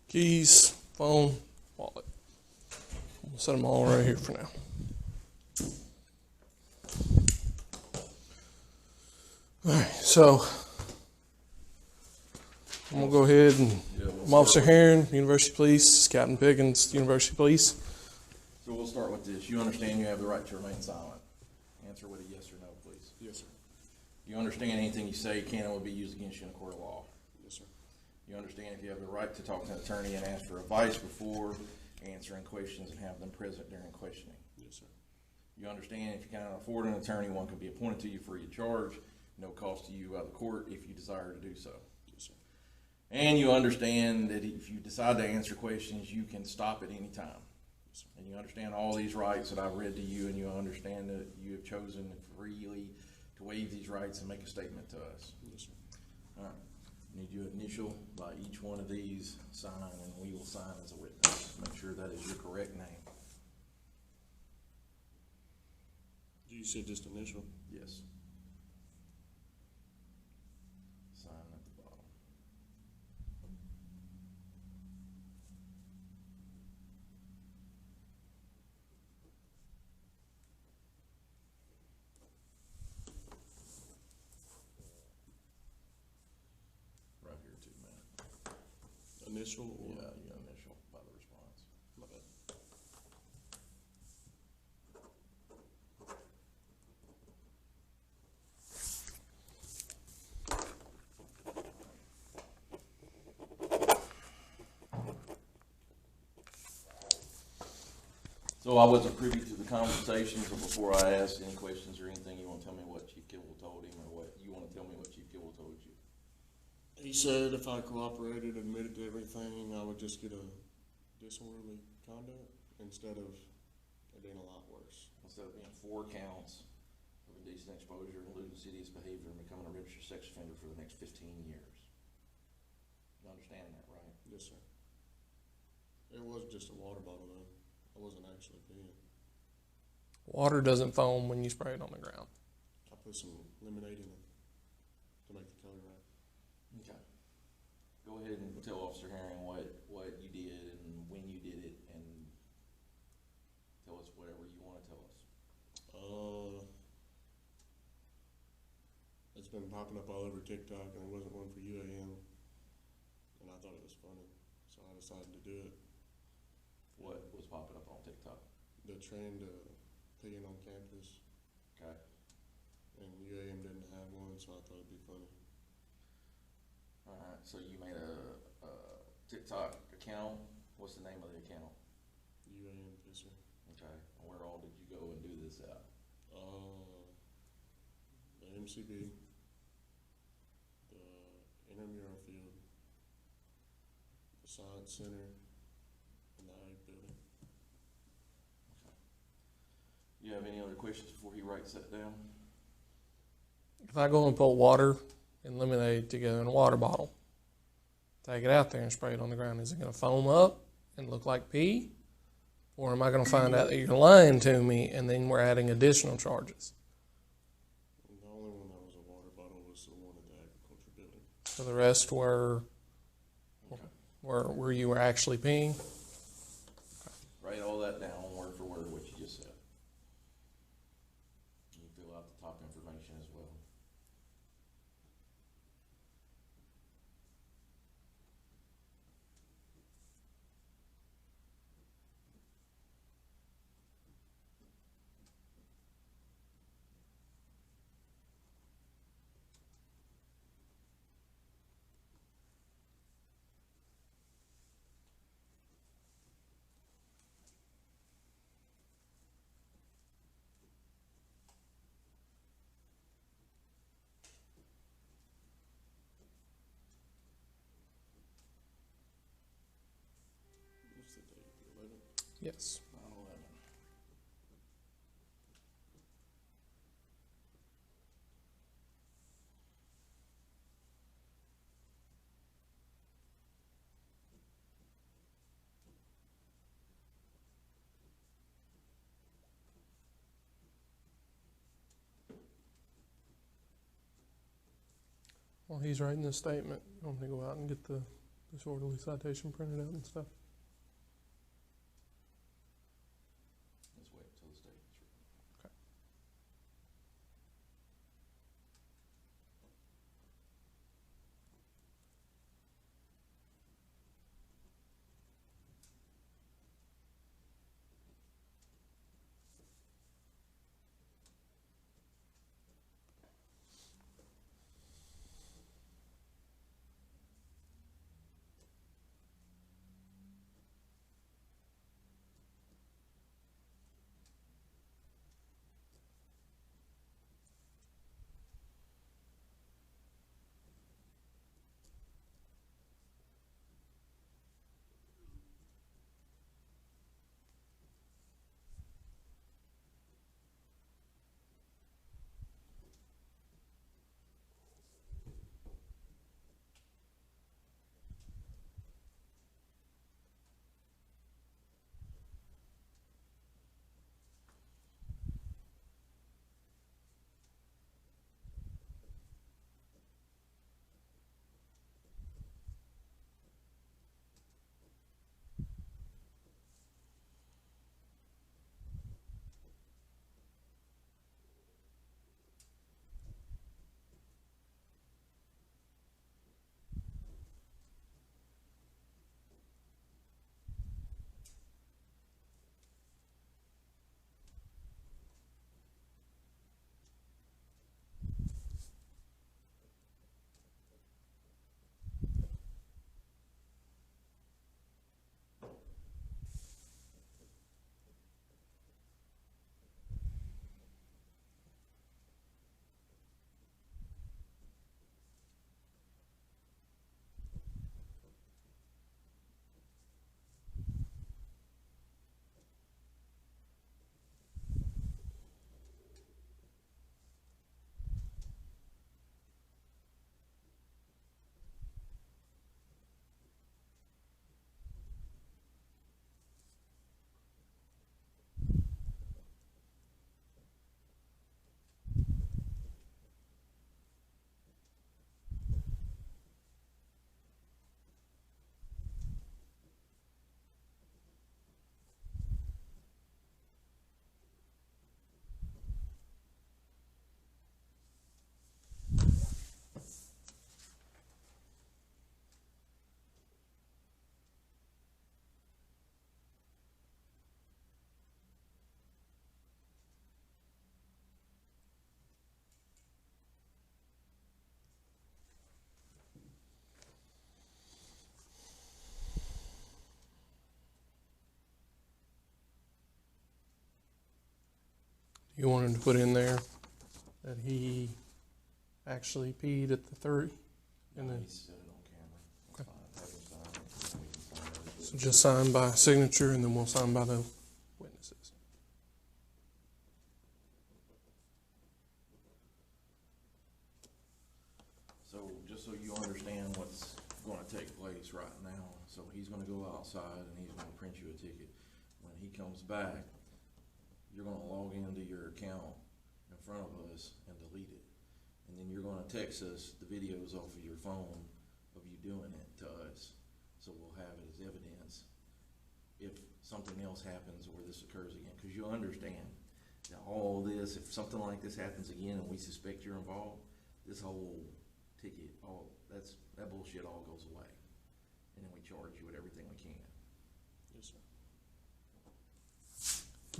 Keys, phone, wallet. We'll set them all right here for now. All right, so I'm gonna go ahead and I'm Officer Herron, University Police, Captain Pickens, University Police. So we'll start with this. You understand you have the right to remain silent. Answer with a yes or no, please. Yes, sir. You understand anything you say can and will be used against you in a court of law. Yes, sir. You understand if you have the right to talk to an attorney and ask for advice before answering questions and have them present during questioning. Yes, sir. You understand if you cannot afford an attorney, one can be appointed to you free of charge, no cost to you out of the court if you desire to do so. Yes, sir. And you understand that if you decide to answer questions, you can stop at any time. Yes, sir. And you understand all these rights that I've read to you, and you understand that you have chosen freely to waive these rights and make a statement to us. Yes, sir. All right. Need you initial by each one of these, sign, and we will sign as a witness. Make sure that is your correct name. You said just initial? Yes. Sign at the bottom. Right here too, man. Initial or? Yeah, you initial by the response. My bad. So I wasn't privy to the conversation, so before I ask any questions or anything, you want to tell me what Chief Kibble told him, or what you want to tell me what Chief Kibble told you? He said if I cooperated and admitted to everything, I would just get a disorderly conduct instead of it being a lot worse. Instead of being 4 counts of indecent exposure, lewd, insidious behavior, and becoming a registered sex offender for the next 15 years. You understand that, right? Yes, sir. It was just a water bottle, though. I wasn't actually peeing. Water doesn't foam when you spray it on the ground. I put some lemonade in it to make the color right. Okay. Go ahead and tell Officer Herring what you did and when you did it, and tell us whatever you want to tell us. It's been popping up all over TikTok, and there wasn't one for UAM, and I thought it was funny, so I decided to do it. What was popping up on TikTok? The trend of peeing on campus, Okay. and UAM didn't have one, so I thought it'd be funny. All right. So you made a TikTok account. What's the name of the account? UAM pisser. Okay. And where all did you go and do this at? The MCB, the Intramural Field, the Science Center, and the Agri Building. You have any other questions before he writes that down? If I go and put water and lemonade together in a water bottle, take it out there and spray it on the ground, is it going to foam up and look like pee? Or am I going to find out that you're lying to me and then we're adding additional charges? And the only one that was a water bottle was the one at the agriculture building. So the rest were Okay. where you were actually peeing? Write all that down, word for word, what you just said. You can fill out the top information as well. What's the date? The 11th? Yes. 9/11. While he's writing this statement, you want me to go out and get the disorderly citation printed out and stuff. Let's wait until the state gets ready. You wanted to put in there that he actually peed at the 3, and then He said it on camera. Okay. Fine, have him sign it, and we can sign it. so just sign by signature, and then we'll sign by the witnesses. So, just so you understand what's gonna take place right now, so he's gonna go outside and he's gonna print you a ticket. When he comes back, you're gonna log into your account in front of us and delete it. And then you're gonna text us the videos off of your phone of you doing it to us, so we'll have it as evidence if something else happens or this occurs again. Cause you'll understand that all this, if something like this happens again and we suspect you're involved, this whole ticket, that bullshit all goes away. And then we charge you with everything we can. Yes,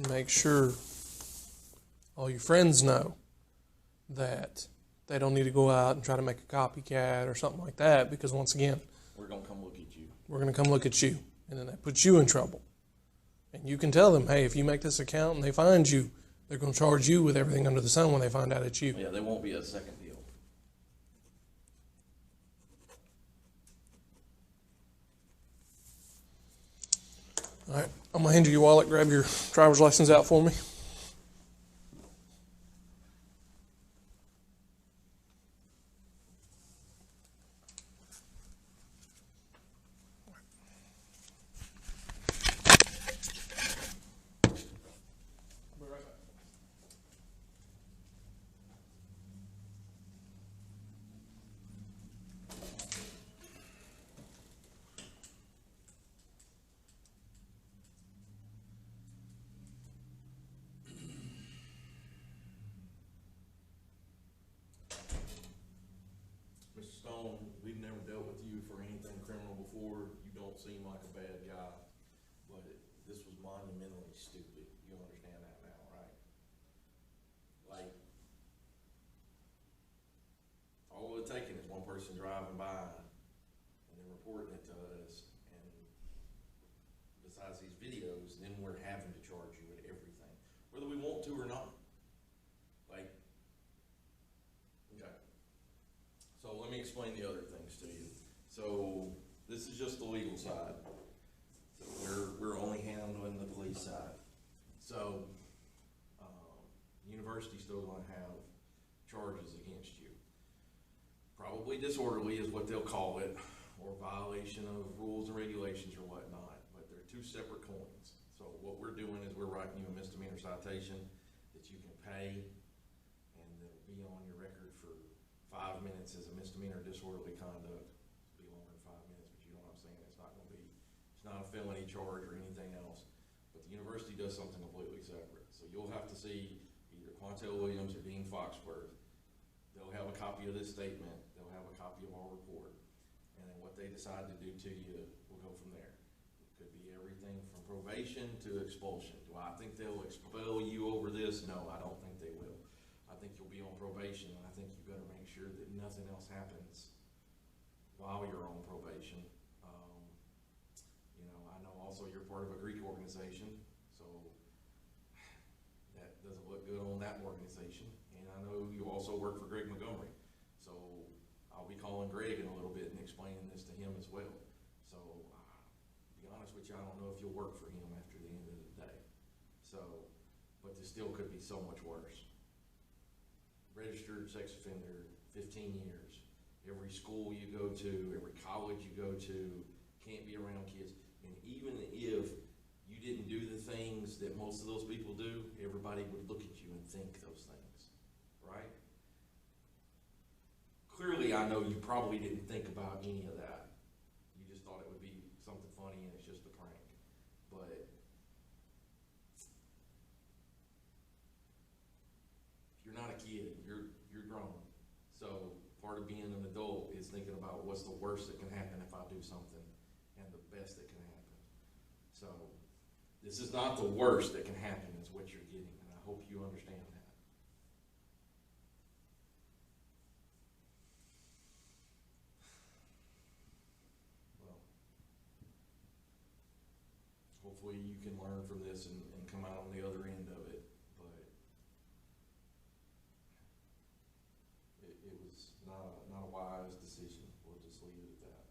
sir. Make sure all your friends know that they don't need to go out and try to make a copycat or something like that, because once again, We're gonna come look at you. we're going to come look at you, and then that puts you in trouble. And you can tell them, hey, if you make this account and they find you, they're going to charge you with everything under the sun when they find out it's you. Yeah, there won't be a second deal. All right, I'm going to hand you your wallet. Grab your driver's license out for me. we've never dealt with you for anything criminal before, you don't seem like a bad guy, but this was monumentally stupid, you understand that now, right? Like, all it taking is one person driving by and then reporting it to us, and besides these videos, then we're having to charge you with everything, whether we want to or not. Like, okay. So let me explain the other things to you. So this is just the legal side. So we're only handling the police side. So the university's still going to have charges against you. Probably disorderly is what they'll call it, or violation of rules and regulations or whatnot. But they're two separate coins. So what we're doing is we're writing you a misdemeanor citation that you can pay, and it'll be on your record for 5 minutes as a misdemeanor disorderly conduct. It'll be longer than 5 minutes, but you know what I'm saying? It's not going to be, it's not a felony charge or anything else. But the university does something completely separate. So you'll have to see either Quantel Williams or Dean Foxworth. They'll have a copy of this statement. They'll have a copy of our report. And then what they decide to do to you will go from there. It could be everything from probation to expulsion. Do I think they'll expel you over this? No, I don't think they will. I think you'll be on probation, and I think you better make sure that nothing else happens while you're on probation. You know, I know also you're part of a Greek organization, so that doesn't look good on that organization. And I know you also work for Greg Montgomery, so I'll be calling Greg in a little bit and explaining this to him as well. So, to be honest with you, I don't know if you'll work for him after the end of the day. So, but this still could be so much worse. Registered sex offender, 15 years. Every school you go to, every college you go to, can't be around kids. And even if you didn't do the things that most of those people do, everybody would look at you and think those things, right? Clearly, I know you probably didn't think about any of that. You just thought it would be something funny and it's just a prank. But you're not a kid, you're grown. So part of being an adult is thinking about what's the worst that can happen if I do something, and the best that can happen. So this is not the worst that can happen is what you're getting, and I hope you understand that. Well, hopefully you can learn from this and come out on the other end of it. It was not a wise decision. We'll just leave it at that.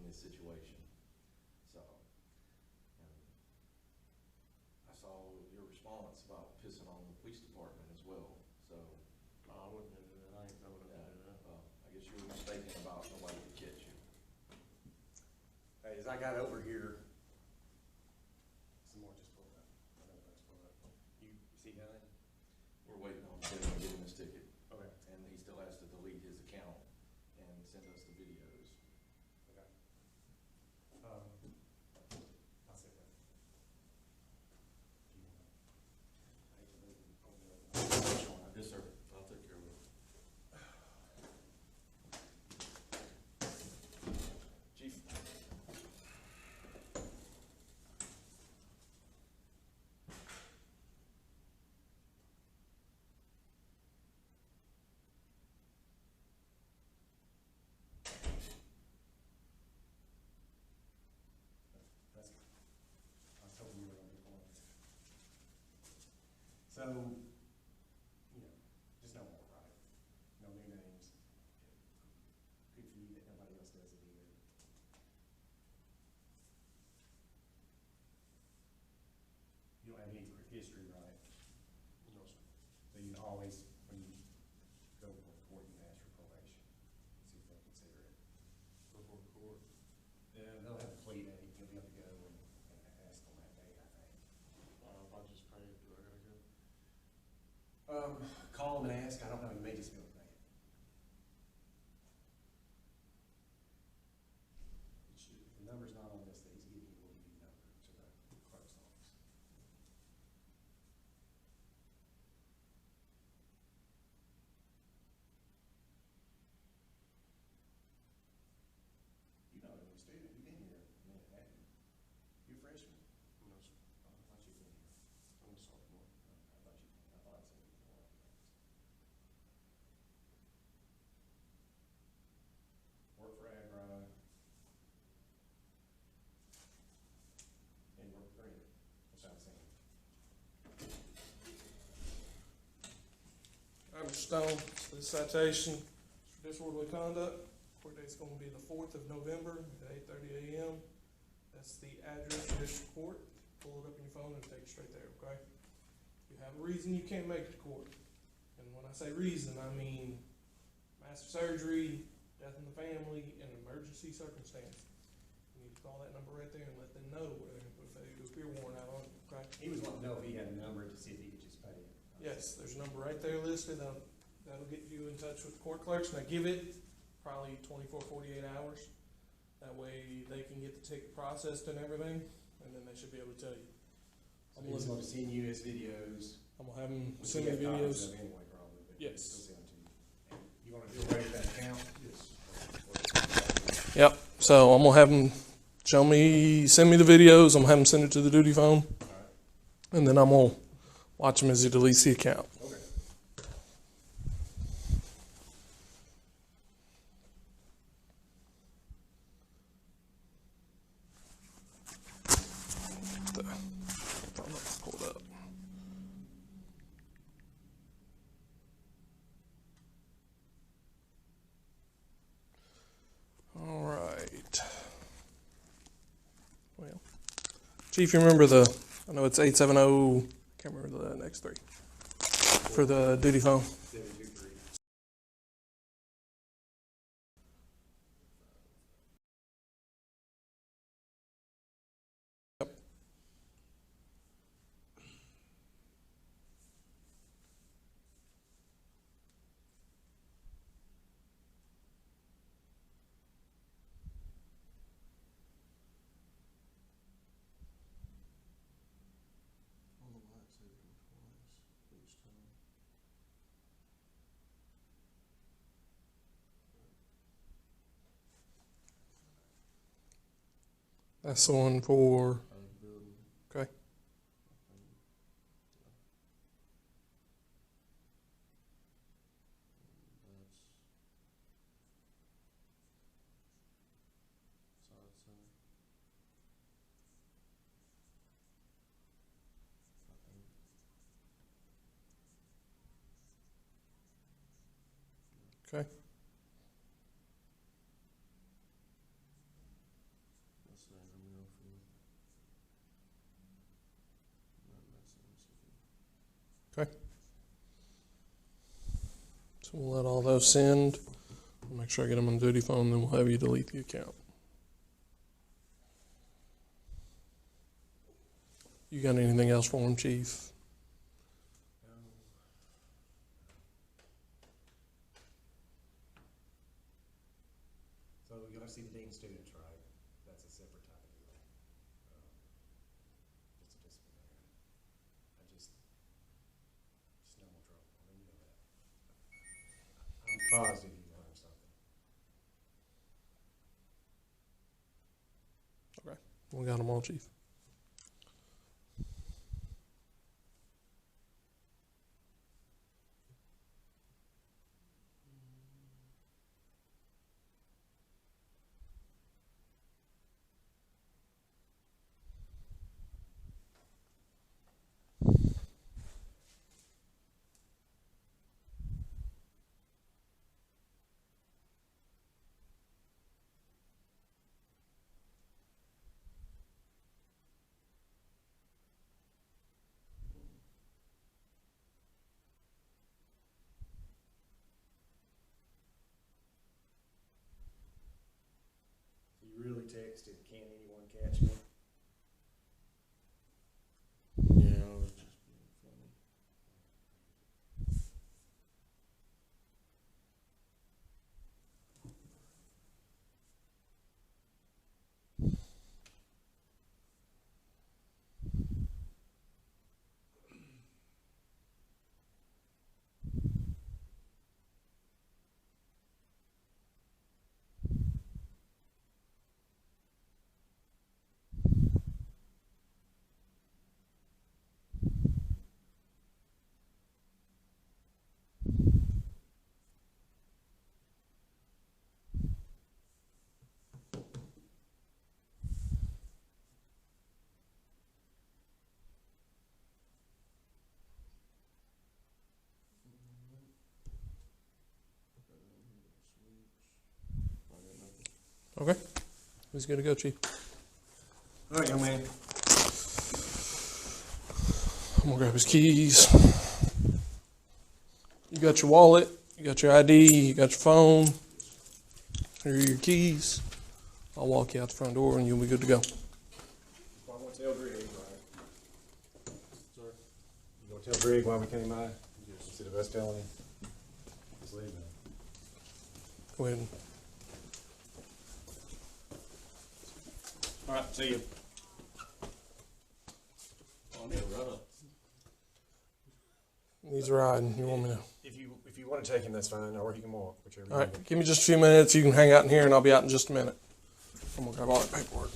his situation. So, and I saw your response about pissing on the police department as well, so. I wouldn't do that, I ain't old enough to do that. Well, I guess you were mistaken about nobody could catch you. Hey, as I got over here, some more just pulled up. I know that's pulled up. You see that? We're waiting on Kevin to get him his ticket, Okay. and he still has to delete his account and send us the videos. Okay. I'll say that. Yes, sir. I'll take care of it. Chief. That's good. I was hoping you were on the point. So, you know, just no more, right? No new names. Good for you that nobody else does it either. You don't have any history, right? No, sir. So you always, when you go before court, you ask for probation, see if they'll consider it. Before court. Yeah, they'll have a plea date, you'll be able to go and ask on that date, I think. If I just pay it, do I gotta go? Call them and ask, I don't know, you may just be able to pay it. If the number's not on this that he's giving you, we'll give you the number to the clerk's office. You know, you're a student, you've been here a minute, haven't you? You a freshman? No, sir. Oh, I thought you'd been here. I'm a sophomore. I thought I'd seen you before. Work for Agri. And work for Herron. That's what I'm saying. All right, Mr. Stone, so this citation for disorderly conduct, court date's gonna be the 4th of November at 8:30 a.m. That's the address for district court. Pull it up on your phone and take it straight there, okay? If you have a reason you can't make it to court, and when I say reason, I mean massive surgery, death in the family, and an emergency circumstance. You need to call that number right there and let them know where they're gonna put a failure to appear warrant out on it, okay? He was wanting to know if he had a number to see if he could just pay it. Yes, there's a number right there listed, that'll get you in touch with the court clerks, now give it probably 24, 48 hours. That way they can get the ticket processed and everything, and then they should be able to tell you. So he was going to send you his videos. I'm gonna have them which send you me have copies videos. of anyway, probably, but Yes. he'll send them to you. And you want to go right to that account? Yes. Yep, so I'm gonna have them send me the videos, I'm gonna have them send it to the duty phone, All right. and then I'm gonna watch him as he deletes the account. Okay. Hold up. All right. Well, Chief, you remember I know it's 870, can't remember the next three, for the duty phone. 723. On the light, save them twice each time. That's the one for, Agri Building. okay. That's side center. I think. Okay. Okay. So we'll let all those send. Make sure I get them on duty phone, then we'll have you delete the account. You got anything else for him, Chief? So you'll have to see the dean students, right? That's a separate type of deal. Just a disciplinary. Just no more trouble. I mean, you know that. I'm positive you learned something. Okay. We got them all, Chief. You really texted, can anyone catch me? Yeah, I was just being funny. Okay. He's good to go, Chief. All right, young man. I'm gonna grab his keys. You got your wallet, you got your ID, you got your phone. Here are your keys. I'll walk you out the front door and you'll be good to go. I want to tell Greg, right? Sir? You gonna tell Greg why we came by? Instead of us telling him? Just leave him. Go ahead. All right, see you. Oh, I need to run up. He's riding. You want me to? If you want to take him, that's fine, or you can walk, whichever you All want. right. Give me just a few minutes. You can hang out in here and I'll be out in just a minute. I'm gonna grab all that paperwork.